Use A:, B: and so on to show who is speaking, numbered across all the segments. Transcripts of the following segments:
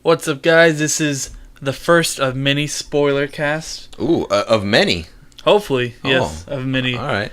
A: What's up, guys? This is the first of many SpoilerCast.
B: Ooh, of many.
A: Hopefully, yes, of many.
B: All right.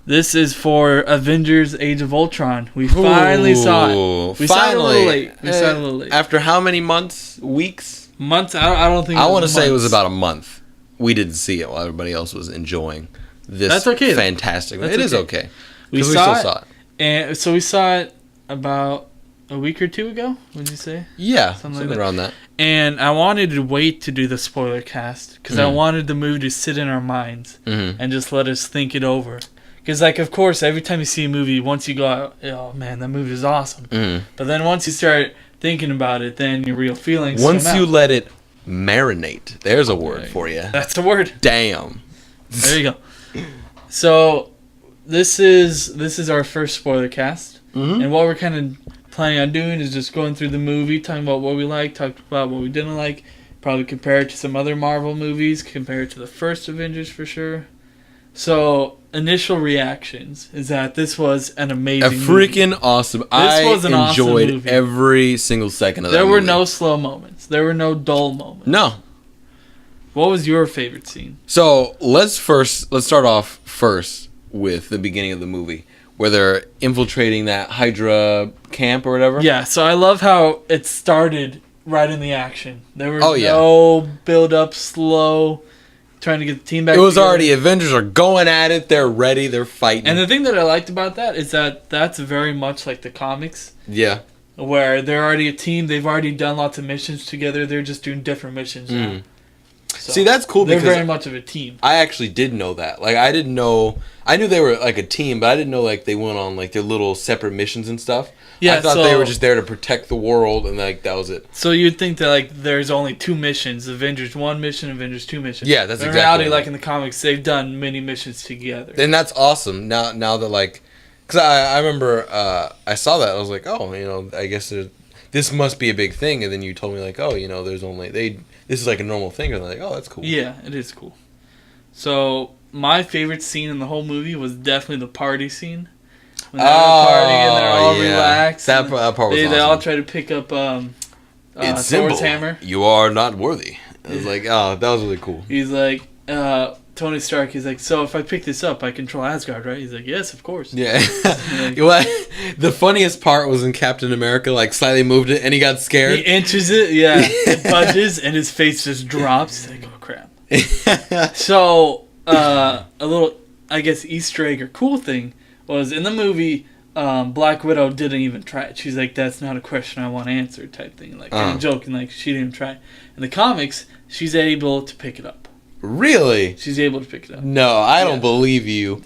A: This is for Avengers: Age of Ultron. We finally saw it. We saw it a little late.
B: After how many months? Weeks?
A: Months? I don't think.
B: I want to say it was about a month. We didn't see it while everybody else was enjoying this. That's okay. Fantastic. It is okay. We still saw it.
A: And so we saw it about a week or two ago. Would you say?
B: Yeah, something like around that.
A: And I wanted to wait to do the spoiler cast because I wanted the movie to sit in our minds and just let us think it over. Because, like, of course, every time you see a movie, once you go out, oh man, that movie is awesome. But then once you start thinking about it, then your real feelings.
B: Once you let it marinate, there's a word for you.
A: That's a word.
B: Damn.
A: There you go. So this is our first spoiler cast, and what we're kind of planning on doing is just going through the movie, talking about what we liked, talking about what we didn't like, probably compare it to some other Marvel movies, compare it to the first Avengers for sure. So initial reactions is that this was an amazing
B: freaking awesome. I enjoyed every single second of that movie.
A: There were no slow moments. There were no dull moments.
B: No.
A: What was your favorite scene?
B: So let's start off first with the beginning of the movie, where they're infiltrating that Hydra camp or whatever.
A: Yeah, so I love how it started right in the action. There was no build up, slow, trying to get the team back.
B: It was already Avengers are going at it. They're ready. They're fighting.
A: And the thing that I liked about that is that that's very much like the comics.
B: Yeah.
A: Where they're already a team. They've already done lots of missions together. They're just doing different missions now. So
B: see, that's cool because
A: they're very much of a team.
B: I actually did know that. Like, I didn't know. I knew they were like a team, but I didn't know like they went on like their little separate missions and stuff. Yeah, I thought they were just there to protect the world, and like that was it.
A: So you'd think that like there's only two missions: Avengers 1 mission, Avengers 2 mission.
B: Yeah, that's exactly.
A: In reality, like in the comics, they've done many missions together.
B: And that's awesome. Now that like, because I remember I saw that, I was like, oh, I guess this must be a big thing. And then you told me like, oh, there's only this is like a normal thing. And I'm like, oh, that's cool.
A: Yeah, it is cool. So my favorite scene in the whole movie was definitely the party scene. When they're partying and they're all relaxed. That part was awesome. They all try to pick up
B: it's
A: Thor's hammer.
B: You are not worthy. I was like, oh, that was really cool.
A: He's like, Tony Stark, he's like, so if I pick this up, I control Asgard, right? He's like, yes, of course.
B: Yeah. The funniest part was when Captain America like slightly moved it and he got scared.
A: He inches it, yeah. It budges and his face just drops. He's like, oh, crap. So, a little, I guess, Easter egg or cool thing was in the movie, Black Widow didn't even try it. She's like, that's not a question I want answered type thing. Like, kind of joking, like, she didn't even try it. In the comics, she's able to pick it up.
B: Really?
A: She's able to pick it up.
B: No, I don't believe you.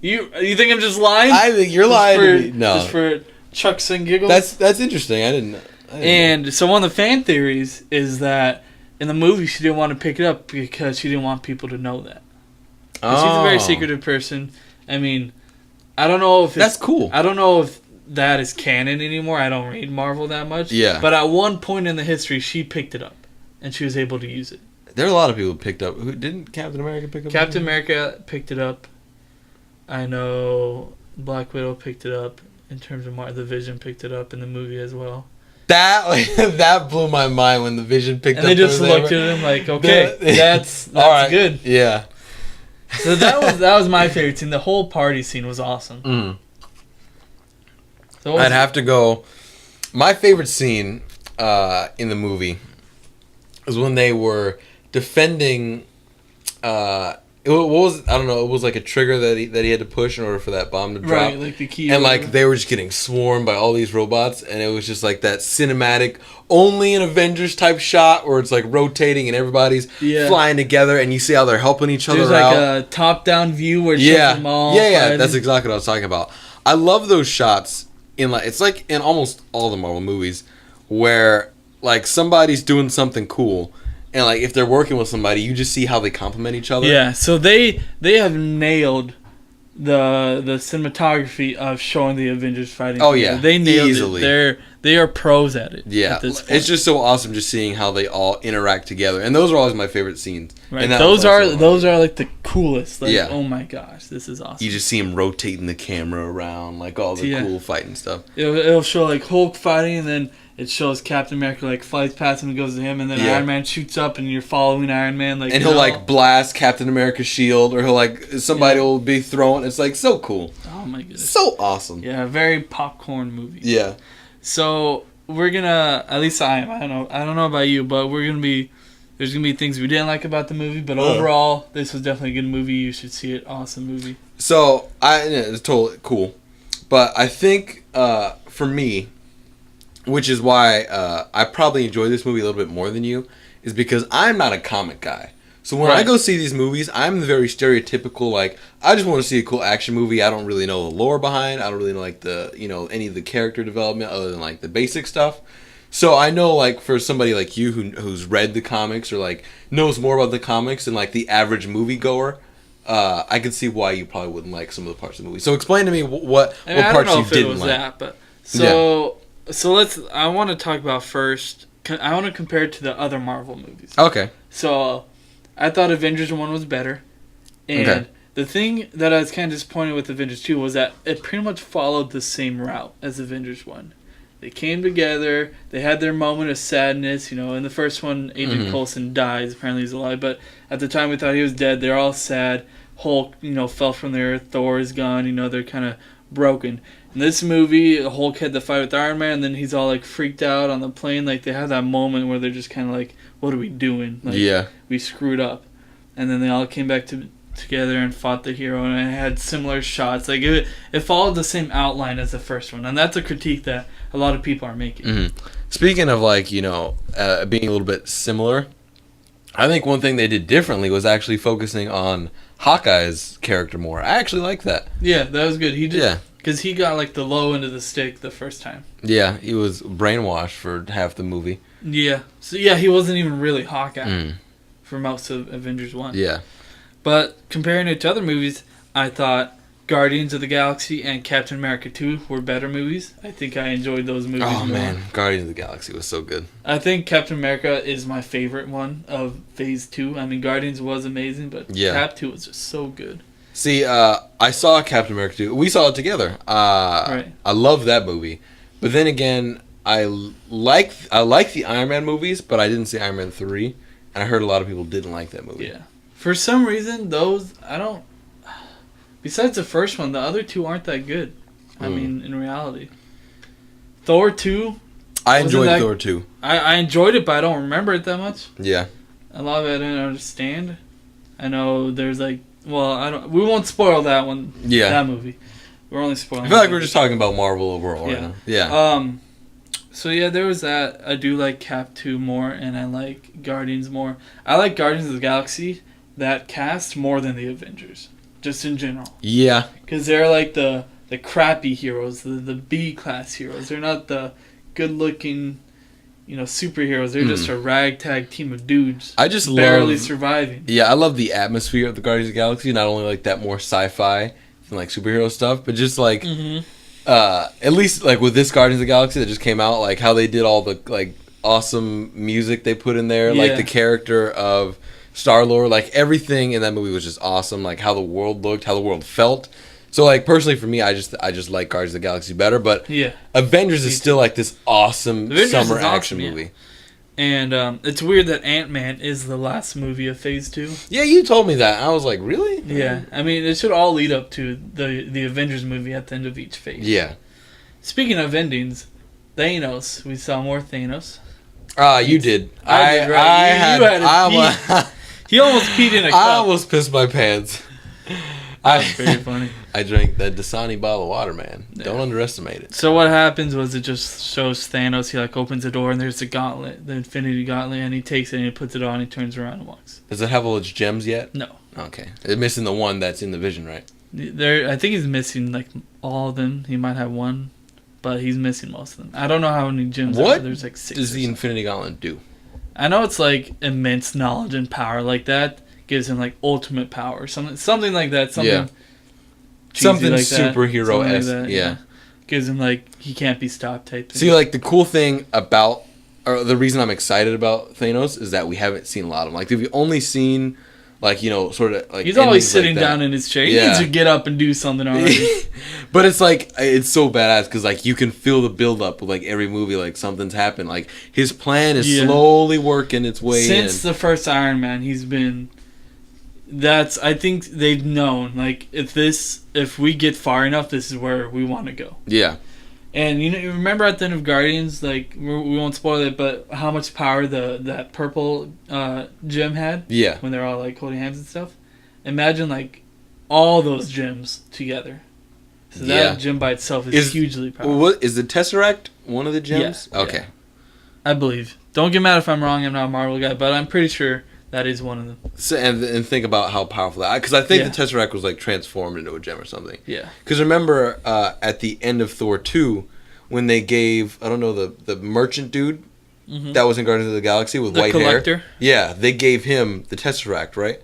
A: You think I'm just lying?
B: I think you're lying to me. No.
A: Just for chucks and giggles?
B: That's interesting. I didn't
A: know. So one of the fan theories is that in the movie she didn't want to pick it up because she didn't want people to know that. She's a very secretive person. I mean, I don't know if
B: that's cool.
A: I don't know if that is canon anymore. I don't read Marvel that much.
B: Yeah.
A: But at one point in the history, she picked it up, and she was able to use it.
B: There are a lot of people who picked up. Who didn't Captain America pick up?
A: Captain America picked it up. I know Black Widow picked it up. In terms of the Vision picked it up in the movie as well.
B: That blew my mind when the Vision picked up.
A: And they just looked at him like, okay, that's
B: all right.
A: Good.
B: Yeah.
A: So that was my favorite scene. The whole party scene was awesome.
B: So I'd have to go. My favorite scene in the movie was when they were defending. It was like a trigger that he had to push in order for that bomb to drop.
A: Right, like the key.
B: And like they were just getting swarmed by all these robots, and it was just like that cinematic, only an Avengers type shot where it's like rotating and everybody's flying together, and you see how they're helping each other out.
A: There's like a top-down view where it shows them all.
B: Yeah, that's exactly what I was talking about. I love those shots it's like in almost all the Marvel movies where like somebody's doing something cool. And like if they're working with somebody, you just see how they complement each other.
A: Yeah, so they have nailed the cinematography of showing the Avengers fighting.
B: Oh yeah,
A: they nailed
B: easily.
A: it. they are pros at it.
B: Yeah,
A: at this point.
B: it's just so awesome just seeing how they all interact together, and those are always my favorite scenes.
A: Right,
B: and
A: those are like the coolest. Like, oh my gosh, this is awesome.
B: You just see him rotating the camera around, like all the cool fighting stuff.
A: It'll show like Hulk fighting, and then it shows Captain America like flies past him and goes to him, and then Iron Man shoots up, and you're following Iron Man. Like,
B: and he'll like blast Captain America's shield, or he'll like somebody will be thrown. It's like so cool.
A: Oh my goodness,
B: so awesome.
A: Yeah, very popcorn movie.
B: Yeah.
A: So we're gonna, at least I am. I don't know about you, but there's gonna be things we didn't like about the movie, but overall, this was definitely a good movie. You should see it. Awesome movie.
B: So it's totally cool, but I think for me, which is why I probably enjoy this movie a little bit more than you, is because I'm not a comic guy. So when I go see these movies, I'm the very stereotypical, like, I just want to see a cool action movie. I don't really know the lore behind. I don't really know, like, any of the character development other than, like, the basic stuff. So I know, like, for somebody like you who's read the comics or, like, knows more about the comics than, like, the average moviegoer, I can see why you probably wouldn't like some of the parts of the movie. So explain to me what parts you didn't like. I don't know if it was that,
A: but... So I want to talk about first, I want to compare it to the other Marvel movies.
B: Okay.
A: So I thought Avengers 1 was better. And the thing that I was kind of disappointed with Avengers 2 was that it pretty much followed the same route as Avengers 1. They came together, they had their moment of sadness, in the first one, Agent Coulson dies, apparently he's alive, but at the time we thought he was dead, they're all sad. Hulk, fell from there, Thor is gone, they're kind of broken. In this movie, Hulk had the fight with Iron Man, and then he's all, like, freaked out on the plane. Like, they have that moment where they're just kind of like, what are we doing? Like, we screwed up. And then they all came back together and fought the hero, and it had similar shots. Like, it followed the same outline as the first one, and that's a critique that a lot of people are making.
B: Mm-hmm. Speaking of, like, being a little bit similar, I think one thing they did differently was actually focusing on Hawkeye's character more. I actually like that.
A: Yeah, that was good. He did, because he got, like, the low end of the stick the first time.
B: Yeah, he was brainwashed for half the movie.
A: Yeah. So, he wasn't even really Hawkeye for most of Avengers 1.
B: Yeah.
A: But comparing it to other movies, I thought Guardians of the Galaxy and Captain America 2 were better movies. I think I enjoyed those movies more.
B: Oh, man. Guardians of the Galaxy was so good.
A: I think Captain America is my favorite one of Phase 2. I mean, Guardians was amazing, but Cap 2 was just so good.
B: See, I saw Captain America 2. We saw it together. Right. I love that movie. But then again, I like the Iron Man movies, but I didn't see Iron Man 3. And I heard a lot of people didn't like that movie.
A: Yeah. For some reason, besides the first one, the other two aren't that good. I mean, in reality. Thor 2.
B: I enjoyed Thor 2.
A: I enjoyed it, but I don't remember it that much.
B: Yeah.
A: A lot of it I didn't understand. I know there's we won't spoil that one. Yeah. That movie. We're only spoiling.
B: I feel like we're just talking about Marvel overall right now. Yeah.
A: So there was that. I do like Cap 2 more, and I like Guardians more. I like Guardians of the Galaxy, that cast, more than the Avengers. Just in general. Yeah. Because they're like the crappy heroes, the B-class heroes. They're not the good-looking, superheroes. They're just a ragtag team of dudes.
B: I just
A: barely surviving.
B: Yeah, I love the atmosphere of the Guardians of the Galaxy. Not only like that more sci-fi and like superhero stuff, but just like at least like with this Guardians of the Galaxy that just came out, like how they did all the like awesome music they put in there, like the character of Star-Lord, like everything in that movie was just awesome. Like how the world looked, how the world felt. So like personally for me, I just like Guardians of the Galaxy better. But Avengers is still like this awesome summer action movie.
A: And it's weird that Ant-Man is the last movie of Phase 2.
B: Yeah, you told me that. I was like, really?
A: Yeah, I mean it should all lead up to the Avengers movie at the end of each phase.
B: Yeah.
A: Speaking of endings, Thanos. We saw more Thanos.
B: You did.
A: He almost peed in a cup.
B: I almost pissed my pants.
A: That's very funny.
B: I drank that Dasani bottle of water, man. Yeah. Don't underestimate it.
A: So what happens was it just shows Thanos. He like opens the door and there's the gauntlet, the Infinity Gauntlet, and he takes it and he puts it on. And he turns around and walks.
B: Does it have all its gems yet?
A: No.
B: Okay. It's missing the one that's in the Vision, right?
A: I think he's missing like all of them. He might have one, but he's missing most of them. I don't know how many gems.
B: What
A: there's like 6
B: does the Infinity Gauntlet do?
A: I know it's like immense knowledge and power. Like that gives him like ultimate power. Something like that. Something
B: like superhero-esque.
A: Like
B: yeah.
A: gives him like he can't be stopped type thing.
B: See, like the cool thing about, or the reason I'm excited about Thanos is that we haven't seen a lot of him. Like we've only seen, like, you know, sort of like
A: he's always sitting down in his chair. He needs to get up and do something already.
B: But it's like it's so badass because like you can feel the build up with like every movie. Like something's happened. Like his plan is slowly working its way
A: since the first Iron Man. He's been. I think they've known, like, if we get far enough, this is where we want to go.
B: Yeah.
A: And you remember at the end of Guardians, like, we won't spoil it, but how much power that purple gem had?
B: Yeah.
A: When they're all, like, holding hands and stuff? Imagine, like, all those gems together. So that gem by itself is hugely powerful.
B: What, is the Tesseract one of the gems?
A: Yeah.
B: Okay.
A: Yeah. I believe. Don't get mad if I'm wrong, I'm not a Marvel guy, but I'm pretty sure that is one of them.
B: So, and think about how powerful that... Because I think the Tesseract was, like, transformed into a gem or something.
A: Yeah.
B: Because remember, at the end of Thor 2, when they gave... I don't know, the merchant dude that was in Guardians of the Galaxy with white
A: collector?
B: hair? Yeah, they gave him the Tesseract, right?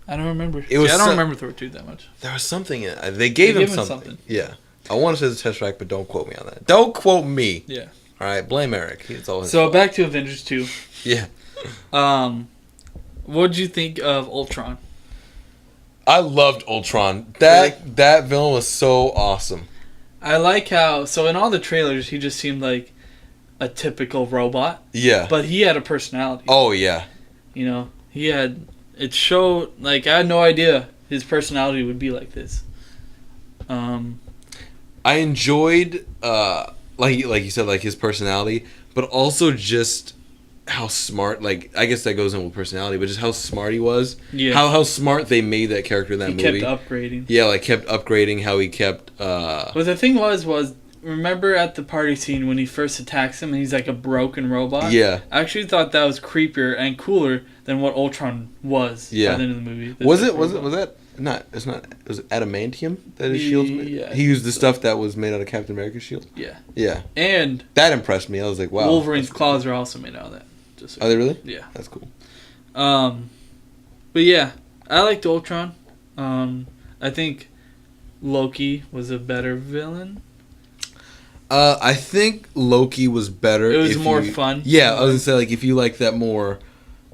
A: I don't remember. I don't remember Thor 2 that much.
B: There was something... They gave him something. Yeah. I want to say the Tesseract, but don't quote me on that. Don't quote me.
A: Yeah.
B: All right, blame Eric. It's all his
A: fault. Back to Avengers 2.
B: Yeah.
A: What did you think of Ultron?
B: I loved Ultron. That villain was so awesome.
A: I like how... So in all the trailers, he just seemed like a typical robot.
B: Yeah.
A: But he had a personality.
B: Oh, yeah.
A: You know, he had... It showed... Like, I had no idea his personality would be like this.
B: I enjoyed, like you said, like his personality, but also just how smart, like, I guess that goes in with personality, but just how smart he was. Yeah. How smart they made that character in that movie.
A: He kept upgrading.
B: Yeah, like, kept upgrading, how he kept,
A: But the thing was, remember at the party scene when he first attacks him and he's like a broken robot?
B: Yeah.
A: I actually thought that was creepier and cooler than what Ultron was by the end of the movie.
B: Was it adamantium that his shield's made? Yeah. He used the stuff that was made out of Captain America's shield?
A: Yeah.
B: Yeah.
A: And
B: that impressed me. I was like, wow.
A: Wolverine's claws are also made out of that.
B: Are they really?
A: Yeah.
B: That's cool.
A: But yeah, I liked Ultron. I think Loki was a better villain.
B: I think Loki was better.
A: It was more fun.
B: Yeah, I was gonna say, like, if you like that more,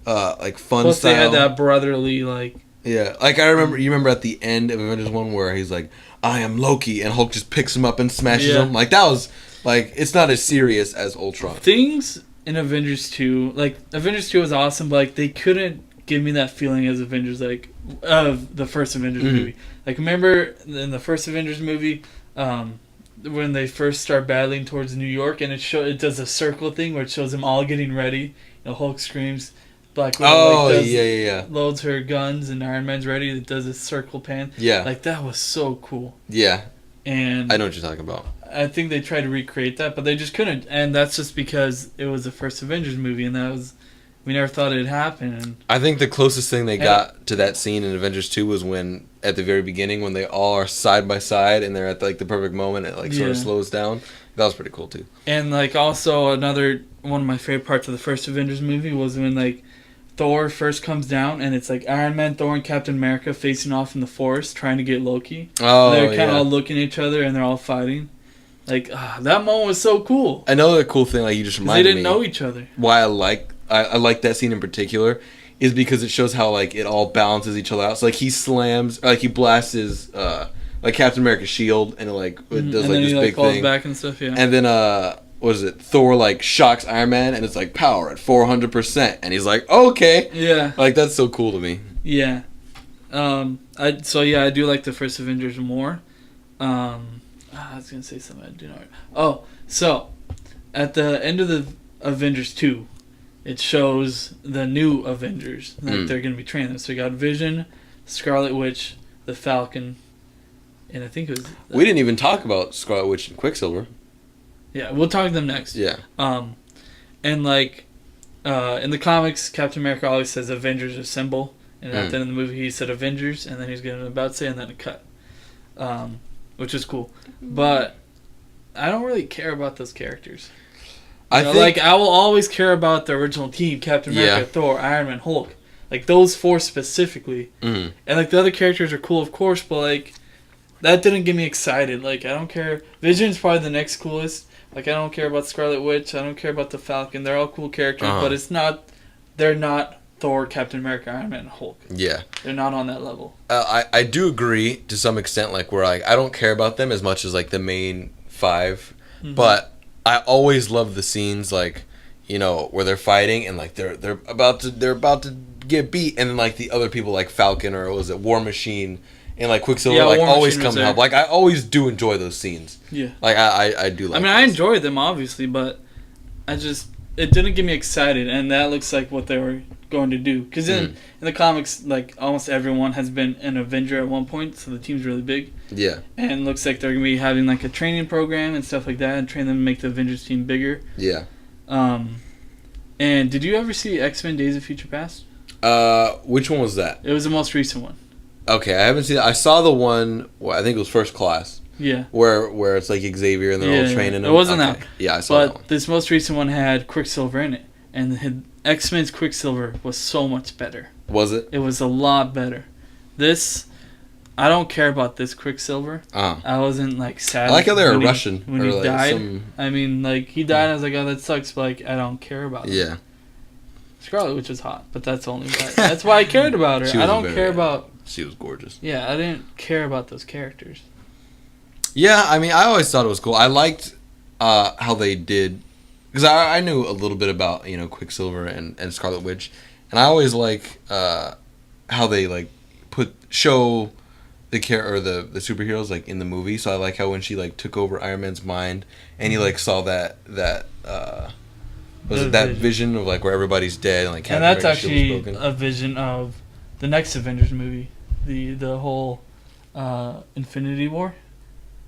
B: like, fun
A: Plus
B: style.
A: Plus they had that brotherly, like...
B: Yeah, like, you remember at the end of Avengers 1 where he's like, I am Loki, and Hulk just picks him up and smashes him? Like, that was, like, it's not as serious as Ultron.
A: Things in Avengers 2, like, Avengers 2 was awesome, but, like, they couldn't give me that feeling as Avengers, like, of the first Avengers movie. Like, remember in the first Avengers movie, when they first start battling towards New York, and it does a circle thing where it shows them all getting ready. You know, Hulk screams, Black Widow loads her guns, and Iron Man's ready. It does a circle pan. Yeah, like that was so cool.
B: Yeah,
A: and
B: I know what you're talking about.
A: I think they tried to recreate that, but they just couldn't, and that's just because it was the first Avengers movie, and we never thought it'd happen. And
B: I think the closest thing they got to that scene in Avengers 2 was when, at the very beginning, when they all are side by side and they're at like the perfect moment, it like sort of slows down. That was pretty cool too.
A: And like also another one of my favorite parts of the first Avengers movie was when like Thor first comes down and it's like Iron Man, Thor, and Captain America facing off in the forest trying to get Loki. Oh, they're kind of all looking at each other and they're all fighting. Like that moment was so cool.
B: Another cool thing, like you just reminded me,
A: they didn't know each other.
B: Why I like that scene in particular is because it shows how like it all balances each other out. So like he slams, like he blasts his like Captain America's shield, and it does like this big
A: falls
B: thing.
A: Back and stuff. Yeah.
B: And then what is it? Thor like shocks Iron Man, and it's like power at 400%, and he's like, okay. Yeah. Like that's so cool to me.
A: Yeah. I do like the first Avengers more. I was gonna say something I do not. Oh, so at the end of the Avengers 2, it shows the new Avengers. Like they're gonna be training. So we got Vision, Scarlet Witch, the Falcon, and I think it was.
B: We didn't even talk about Scarlet Witch and Quicksilver.
A: Yeah, we'll talk to them next.
B: Yeah.
A: And like, in the comics, Captain America always says Avengers Assemble, and at the end of the movie he said Avengers, and then he's going to about to say, and then a cut, which is cool. But I don't really care about those characters. I will always care about the original team: Captain America, Thor, Iron Man, Hulk. Like those four specifically, and like the other characters are cool, of course, but like that didn't get me excited. Like, I don't care. Vision's probably the next coolest. Like, I don't care about Scarlet Witch. I don't care about the Falcon. They're all cool characters, but it's not. They're not Thor, Captain America, Iron Man, and Hulk.
B: Yeah.
A: They're not on that level.
B: I do agree to some extent. Like, where like I don't care about them as much as like the main 5, but I always love the scenes like, you know, where they're fighting and like they're about to get beat, and then like the other people like Falcon or was it War Machine and like Quicksilver like
A: War
B: always
A: Machine
B: come to help. Like I always do enjoy those scenes.
A: Yeah.
B: Like I do like.
A: I mean, I enjoy them obviously, but it didn't get me excited, and that looks like what they were going to do. Because in the comics, like almost everyone has been an Avenger at one point, so the team's really big.
B: Yeah.
A: And it looks like they're gonna be having like a training program and stuff like that, and train them to make the Avengers team bigger.
B: Yeah.
A: And did you ever see X-Men: Days of Future Past?
B: Which one was that?
A: It was the most recent one.
B: Okay, I haven't seen that. I saw the one. I think it was First Class.
A: Yeah.
B: Where it's like Xavier and they're all training him.
A: It wasn't that.
B: Yeah, I saw that one.
A: But this most recent one had Quicksilver in it, and X-Men's Quicksilver was so much better.
B: Was it?
A: It was a lot better. This, I don't care about this Quicksilver. I wasn't like sad.
B: I like how they were Russian
A: when he died. I mean, like he died. I was like, oh, that sucks. But like, I don't care about it.
B: Yeah.
A: Scarlet Witch was hot, but that's only why. That's why I cared about her. I don't care about.
B: She was gorgeous.
A: Yeah, I didn't care about those characters.
B: Yeah, I mean, I always thought it was cool. I liked how they did, because I knew a little bit about, you know, Quicksilver and Scarlet Witch, and I always like how they like show the the superheroes like in the movie. So I like how when she like took over Iron Man's mind and he like saw that vision of like where everybody's dead and like
A: and that's actually a vision of the next Avengers movie, the whole Infinity War.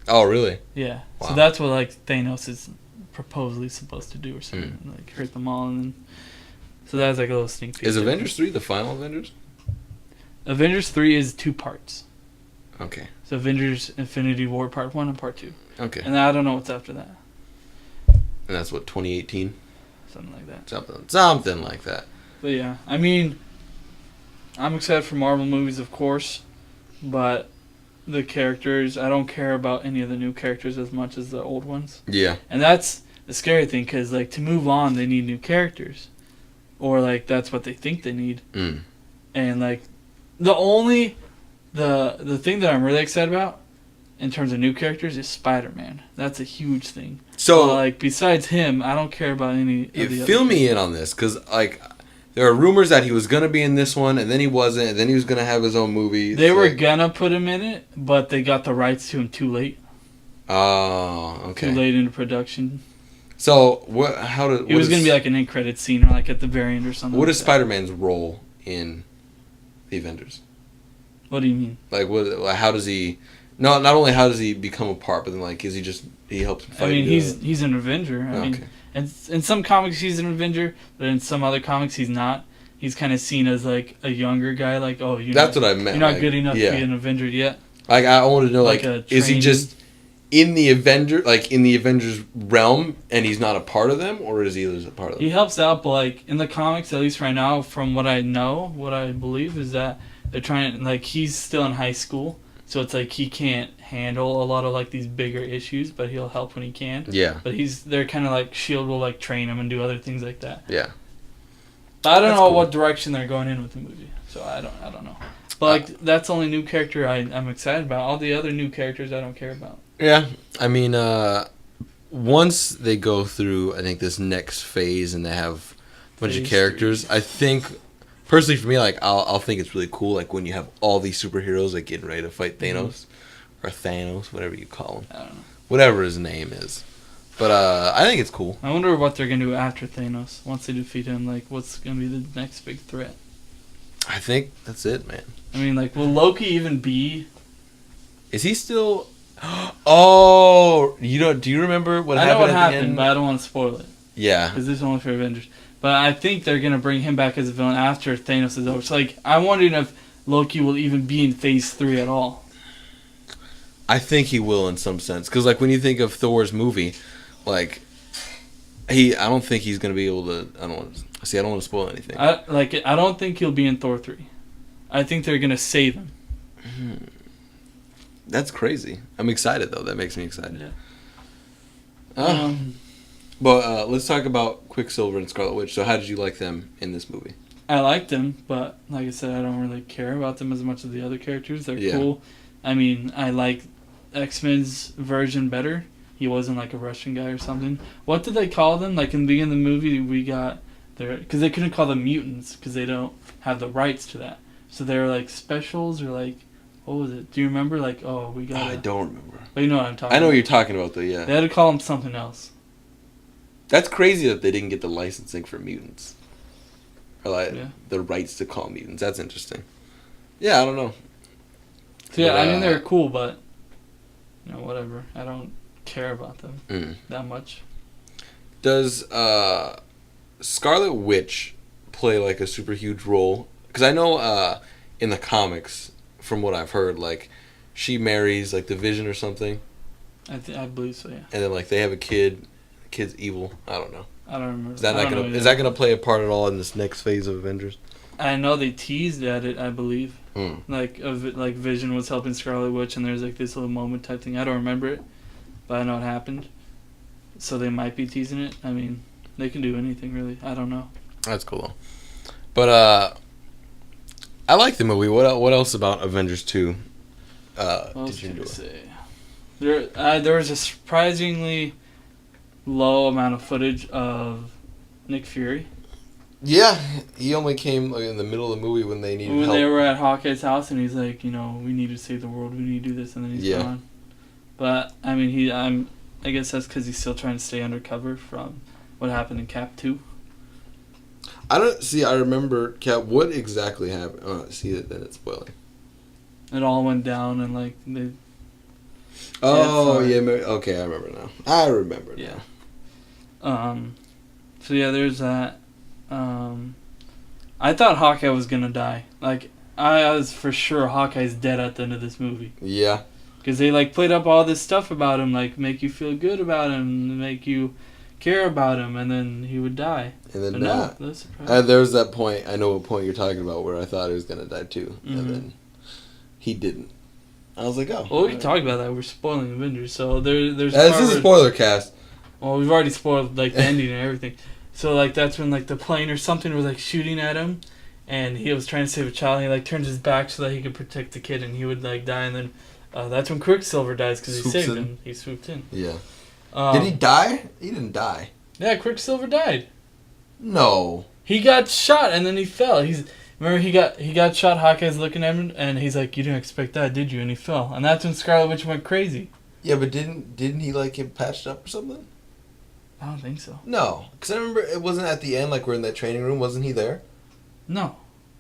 B: Oh, really?
A: Yeah.
B: Wow.
A: So that's what like Thanos is supposedly supposed to do or something, like hurt them all, and then, so that's like a little sneak peek.
B: Is Avengers 3 the final Avengers?
A: Avengers 3 is 2 parts.
B: Okay.
A: So Avengers Infinity War Part 1 and Part 2.
B: Okay.
A: And I don't know what's after that.
B: And that's what, 2018?
A: Something like that.
B: Something like that.
A: But yeah, I mean, I'm excited for Marvel movies, of course, but the characters, I don't care about any of the new characters as much as the old ones.
B: Yeah. And
A: that's the scary thing, because like to move on, they need new characters, or like that's what they think they need. And like the thing that I'm really excited about in terms of new characters is Spider-Man. That's a huge thing. So like besides him, I don't care about any of the
B: fill me in on this, because like there are rumors that he was going to be in this one, and then he wasn't, and then he was going to have his own movie.
A: They were going to put him in it, but they got the rights to him too late.
B: Oh, okay.
A: Too late into production.
B: So, he was
A: going to be like an end credit scene, or like at the very end or something.
B: What is Spider-Man's role in the Avengers?
A: What do you mean?
B: Like, how does he... Not only how does he become a part, but then like, is he just... He helps him fight?
A: I mean, he's an Avenger. I mean, and in some comics he's an Avenger, but in some other comics he's not. He's kind of seen as like a younger guy, like
B: that's what I meant.
A: You're not good enough to be an Avenger yet.
B: Like I wanted to know, like is he just in the Avengers realm, and he's not a part of them, or is he a part of them?
A: He helps out, but like in the comics, at least right now, from what I know, what I believe is that they're trying, like he's still in high school, so it's like he can't handle a lot of like these bigger issues, but he'll help when he can.
B: Yeah.
A: But they're kind of like S.H.I.E.L.D. will like train him and do other things like that.
B: Yeah.
A: But I don't know what direction they're going in with the movie, so I don't know. But like that's the only new character I'm excited about. All the other new characters I don't care about.
B: Yeah, I mean, once they go through, I think this next phase and they have a bunch of characters, 3. I think. Personally, for me, like I'll think it's really cool, like when you have all these superheroes like getting ready to fight Thanos, or Thanos, whatever you call him,
A: I don't know,
B: whatever his name is. But I think it's cool.
A: I wonder what they're gonna do after Thanos once they defeat him. Like, what's gonna be the next big threat?
B: I think that's it, man.
A: I mean, like, will Loki even be?
B: Is he still? Oh, do you remember what happened?
A: I know what happened, but I don't want to spoil it.
B: Yeah,
A: because this is only for Avengers. But I think they're going to bring him back as a villain after Thanos is over. So, like, I'm wondering if Loki will even be in Phase 3 at all.
B: I think he will in some sense. Because, like, when you think of Thor's movie, like, I don't think he's going to be able to... I don't want to spoil anything.
A: I don't think he'll be in Thor 3. I think they're going to save him.
B: That's crazy. I'm excited, though. That makes me excited.
A: Yeah.
B: But let's talk about Quicksilver and Scarlet Witch. So how did you like them in this movie?
A: I liked them, but like I said, I don't really care about them as much as the other characters. They're cool. I mean, I like X-Men's version better. He wasn't like a Russian guy or something. What did they call them? Like in the beginning of the movie, we got their... Because they couldn't call them mutants because they don't have the rights to that. So they were like specials or like... What was it? Do you remember? Like, oh, we got...
B: I don't remember.
A: But you know what I'm talking about.
B: I know what you're talking about, though, yeah.
A: They had to call them something else.
B: That's crazy that they didn't get the licensing for mutants. Or like the rights to call mutants. That's interesting. Yeah, I don't know.
A: So yeah, I mean, they're cool, but... You know, whatever. I don't care about them that much.
B: Does Scarlet Witch play like a super huge role? Because I know in the comics, from what I've heard, like she marries like the Vision or something.
A: I believe so, yeah.
B: And then like they have a kid. The kid's evil. I don't know.
A: I don't remember.
B: Is that gonna play a part at all in this next phase of Avengers?
A: I know they teased at it, I believe. Like Vision was helping Scarlet Witch, and there's like this little moment type thing. I don't remember it, but I know it happened. So they might be teasing it. I mean, they can do anything really. I don't know. That's
B: cool though. But I like the movie. What else about Avengers 2? Did you enjoy?
A: There was a surprisingly low amount of footage of Nick Fury.
B: Yeah, he only came in the middle of the movie when they needed help.
A: When they were at Hawkeye's house, and he's like, you know, we need to save the world, we need to do this, and then he's gone. But I mean, I guess that's because he's still trying to stay undercover from what happened in Cap 2.
B: I remember Cap. What exactly happened? Oh, see it, then it's spoiling.
A: It all went down, and like they.
B: Oh yeah, okay, I remember now.
A: Yeah. So yeah, there's that. I thought Hawkeye was gonna die. Like, I was for sure Hawkeye's dead at the end of this movie.
B: Yeah.
A: Because they, like, played up all this stuff about him, like, make you feel good about him, make you care about him, and then he would die.
B: And then
A: no, that's surprising.
B: There was that point, I know what point you're talking about, where I thought he was gonna die too. Mm-hmm. And then he didn't. I was like, oh.
A: Well, we can talk about that. We're spoiling Avengers, so there's...
B: This is a spoiler cast.
A: Well, we've already spoiled, like, the ending and everything. So, like, that's when, like, the plane or something was, like, shooting at him, and he was trying to save a child, and he, like, turned his back so that he could protect the kid, and he would, like, die, and then that's when Quicksilver dies, because he saved him. He swooped in.
B: Yeah. Did he die? He didn't die.
A: Yeah, Quicksilver died.
B: No.
A: He got shot, and then he fell. Remember, he got shot, Hawkeye's looking at him, and he's like, you didn't expect that, did you? And he fell. And that's when Scarlet Witch went crazy.
B: Yeah, but didn't he, like, get patched up or something?
A: I don't think so.
B: No, because I remember it wasn't at the end, like we're in that training room. Wasn't he there?
A: No.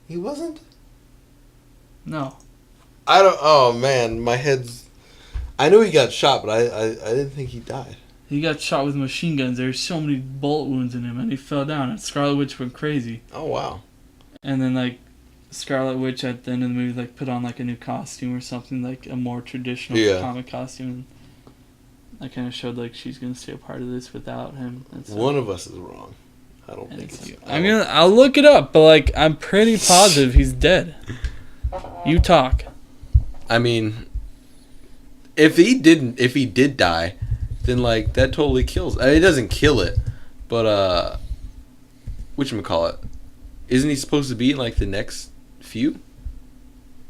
B: He wasn't?
A: No.
B: Oh, man, my head's... I knew he got shot, but I didn't think he died.
A: He got shot with machine guns. There's so many bullet wounds in him, and he fell down, and Scarlet Witch went crazy.
B: Oh, wow.
A: And then, like, Scarlet Witch at the end of the movie, like, put on, like, a new costume or something, like a more traditional comic costume. That kind of showed, like, she's going to stay a part of this without him.
B: One of us is wrong. I don't think it's you.
A: I'll look it up, but, like, I'm pretty positive he's dead. You talk.
B: I mean, if he did die, then, like, that totally kills. I mean, it doesn't kill it, but, whatchamacallit? Isn't he supposed to be in, like, the next few?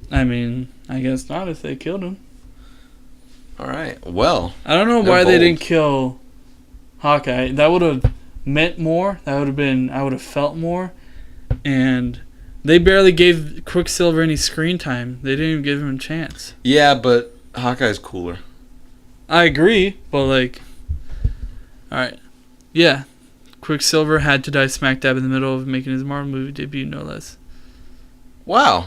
A: I mean, I guess not if they killed him.
B: All right. Well,
A: I don't know why they didn't kill Hawkeye. That would have meant more. I would have felt more. And they barely gave Quicksilver any screen time. They didn't even give him a chance.
B: Yeah, but Hawkeye's cooler.
A: I agree, but like, all right, yeah, Quicksilver had to die smack dab in the middle of making his Marvel movie debut, no less.
B: Wow.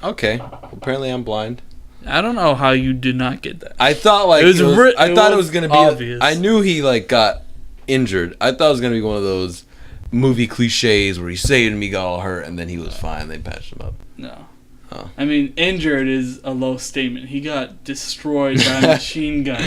B: Okay. Apparently, I'm blind.
A: I don't know how you did not get that.
B: I thought like I thought it was gonna be
A: obvious.
B: I knew he like got injured. I thought it was gonna be one of those movie cliches where he saved him, he got all hurt, and then he was fine. They patched him up.
A: No. Oh. I mean, injured is a low statement. He got destroyed by a machine gun,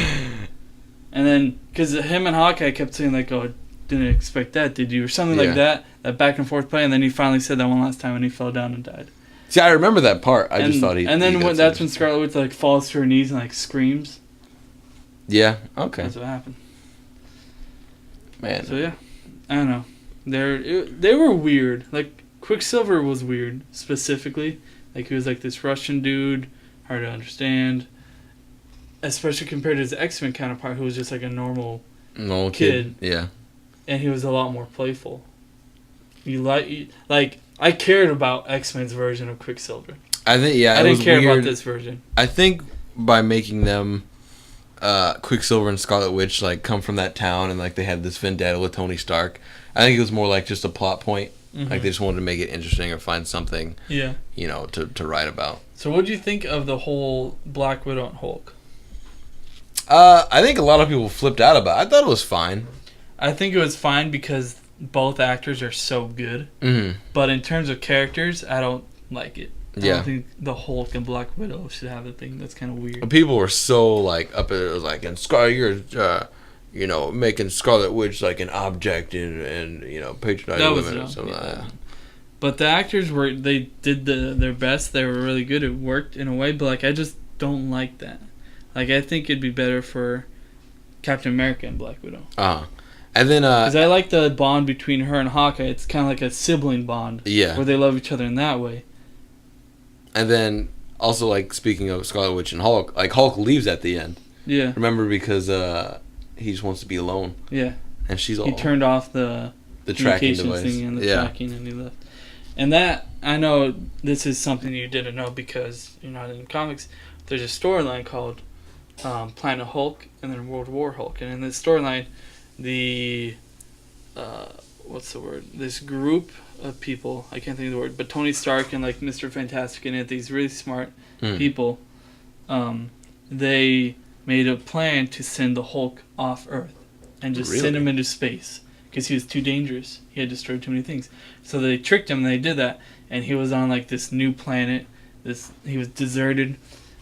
A: and then because him and Hawkeye kept saying like, "Oh, didn't expect that, did you?" or something like that. That back and forth play, and then he finally said that one last time, and he fell down and died.
B: See, I remember that part. I just thought he.
A: And then that's when Scarlet Witch like falls to her knees and like screams.
B: Yeah. Okay.
A: That's what happened.
B: Man.
A: So yeah, I don't know. They were weird. Like Quicksilver was weird specifically. Like he was like this Russian dude, hard to understand. Especially compared to his X-Men counterpart, who was just like a normal kid.
B: Yeah.
A: And he was a lot more playful. I cared about X-Men's version of Quicksilver.
B: I think I
A: didn't care about this version.
B: I think by making them Quicksilver and Scarlet Witch like come from that town and like they had this vendetta with Tony Stark, I think it was more like just a plot point. Mm-hmm. Like they just wanted to make it interesting or find something, to write about.
A: So what do you think of the whole Black Widow and Hulk?
B: I think a lot of people flipped out about it. I thought it was fine.
A: I think it was fine because both actors are so good. Mm-hmm. But in terms of characters, I don't like it. I don't think the Hulk and Black Widow should have a thing. That's kind of weird.
B: People were so like up at it, was like, and you're making Scarlet Witch like an object and patronizing women and something like that.
A: But the actors they did their best. They were really good. It worked in a way, but like I just don't like that. Like I think it'd be better for Captain America and Black Widow.
B: And then
A: because I like the bond between her and Hawkeye. It's kind of like a sibling bond.
B: Yeah.
A: Where they love each other in that way.
B: And then also like speaking of Scarlet Witch and Hulk, like Hulk leaves at the end.
A: Yeah.
B: Remember because he just wants to be alone.
A: Yeah.
B: And
A: he turned off the
B: tracking device
A: thing and the tracking and he left. And that I know this is something you didn't know because you're not in comics. There's a storyline called Planet Hulk and then World War Hulk, and in this storyline, what's the word? This group of people, I can't think of the word, but Tony Stark and like Mr. Fantastic and these really smart people, they made a plan to send the Hulk off Earth and just send him into space because he was too dangerous. He had destroyed too many things. So they tricked him and they did that, and he was on like this new planet. He was deserted.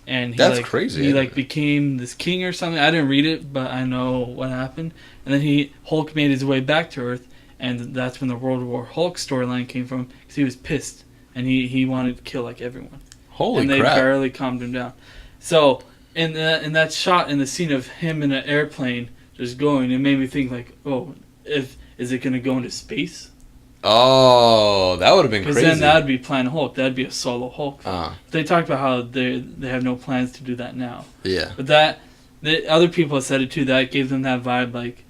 A: And
B: that's crazy.
A: He like became this king or something. I didn't read it, but I know what happened. And then Hulk made his way back to Earth, and that's when the World War Hulk storyline came from. Because he was pissed, and he wanted to kill like everyone.
B: Holy crap!
A: And they barely calmed him down. So in that shot in the scene of him in an airplane just going, it made me think like, is it gonna go into space?
B: Oh, that would have been crazy.
A: Because then that would be Planet Hulk. That would be a solo Hulk. They talked about how they have no plans to do that now.
B: Yeah.
A: But the other people have said it too. That gave them that vibe, like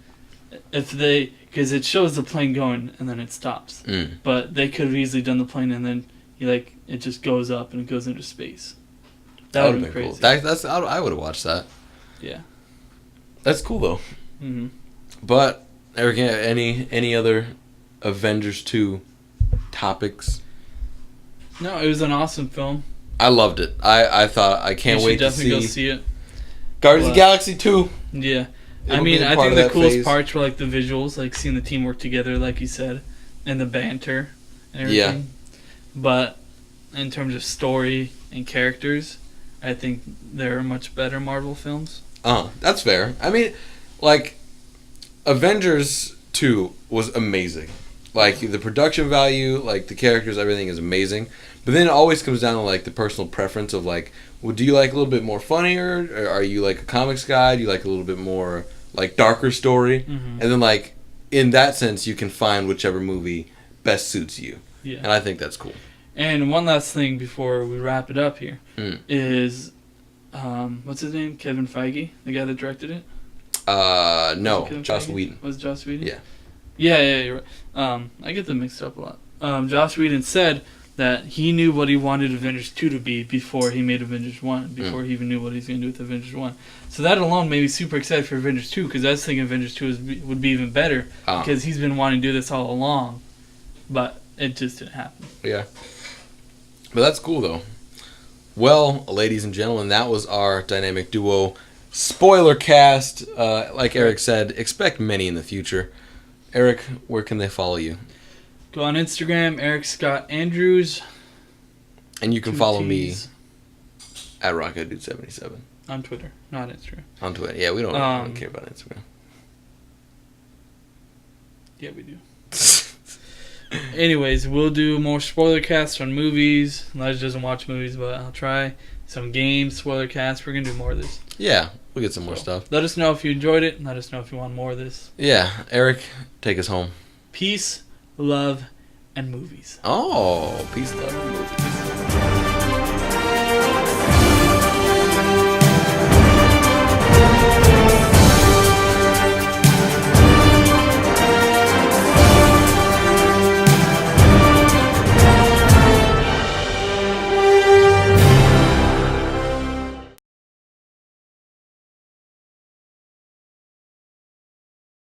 A: because it shows the plane going and then it stops. But they could have easily done the plane and then it just goes up and it goes into space. That would have been crazy.
B: Cool. I would have watched that.
A: Yeah.
B: That's cool though. Mm-hmm. But Eric, any other Avengers 2 topics?
A: No, it was an awesome film.
B: I loved it. I thought I can't wait to see.
A: Definitely go see it.
B: Guardians of the Galaxy 2.
A: Yeah. I mean, I think the coolest parts were like the visuals, like seeing the team work together, like you said, and the banter and everything. Yeah. But in terms of story and characters, I think they're much better Marvel films.
B: That's fair. I mean, like Avengers 2 was amazing. Like the production value, like the characters, everything is amazing. But then it always comes down to like the personal preference of like, well, do you like a little bit more funnier, or are you like a comics guy? Do you like a little bit more like darker story? Mm-hmm. And then like in that sense, you can find whichever movie best suits you. Yeah. And I think that's cool.
A: And one last thing before we wrap it up here is, what's his name? Kevin Feige, the guy that directed it.
B: No, Joss Whedon.
A: Was it Joss Whedon?
B: Yeah.
A: Yeah, you're right. I get them mixed up a lot. Joss Whedon said that he knew what he wanted Avengers 2 to be before he made Avengers 1, before he even knew what he was going to do with Avengers 1. So that alone made me super excited for Avengers 2, because I was thinking Avengers 2 would be even better, because he's been wanting to do this all along, but it just didn't happen.
B: Yeah. But that's cool, though. Well, ladies and gentlemen, that was our dynamic duo SpoilerCast. Like Eric said, expect many in the future. Eric, where can they follow you?
A: Go on Instagram, Eric Scott Andrews.
B: And you can follow me at RocketDude77.
A: On Twitter, not Instagram.
B: On Twitter. Yeah, we don't really care about Instagram.
A: Yeah, we do. anyways, we'll do more spoiler casts on movies. Elijah doesn't watch movies, but I'll try. Some games, spoiler casts. We're going to do more of this.
B: Yeah, we'll get some more stuff.
A: Let us know if you enjoyed it. Let us know if you want more of this.
B: Yeah. Eric, take us home.
A: Peace, love, and movies.
B: Oh, peace, love, and movies.